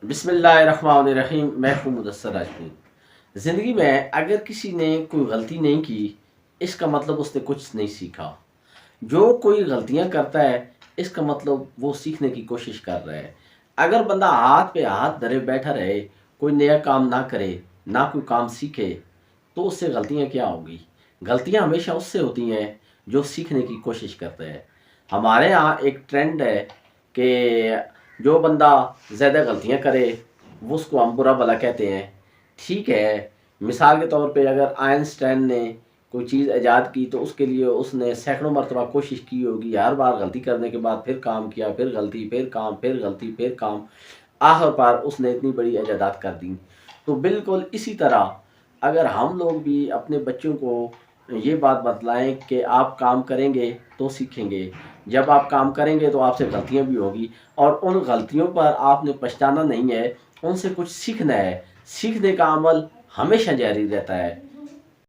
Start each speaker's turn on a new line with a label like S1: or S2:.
S1: بسم اللہ الرحمن الرحیم۔ میں ہوں مدثر راجپوت۔ زندگی میں اگر کسی نے کوئی غلطی نہیں کی، اس کا مطلب اس نے کچھ نہیں سیکھا۔ جو کوئی غلطیاں کرتا ہے، اس کا مطلب وہ سیکھنے کی کوشش کر رہا ہے۔ اگر بندہ ہاتھ پہ ہاتھ دھرے بیٹھا رہے، کوئی نیا کام نہ کرے، نہ کوئی کام سیکھے، تو اس سے غلطیاں کیا ہوگی؟ غلطیاں ہمیشہ اس سے ہوتی ہیں جو سیکھنے کی کوشش کرتا ہے۔ ہمارے ہاں ایک ٹرینڈ ہے کہ جو بندہ زیادہ غلطیاں کرے وہ اس کو ہم برا بھلا کہتے ہیں۔ ٹھیک ہے، مثال کے طور پہ اگر آئنسٹائن نے کوئی چیز ایجاد کی تو اس کے لیے اس نے سینکڑوں مرتبہ کوشش کی ہوگی، ہر بار غلطی کرنے کے بعد پھر کام کیا، پھر غلطی، پھر کام، پھر غلطی، پھر کام، آخر پر اس نے اتنی بڑی ایجادات کر دیں۔ تو بالکل اسی طرح اگر ہم لوگ بھی اپنے بچوں کو یہ بات بتلائیں کہ آپ کام کریں گے تو سیکھیں گے، جب آپ کام کریں گے تو آپ سے غلطیاں بھی ہوگی، اور ان غلطیوں پر آپ نے پچھتانا نہیں ہے، ان سے کچھ سیکھنا ہے۔ سیکھنے کا عمل ہمیشہ جاری رہتا ہے۔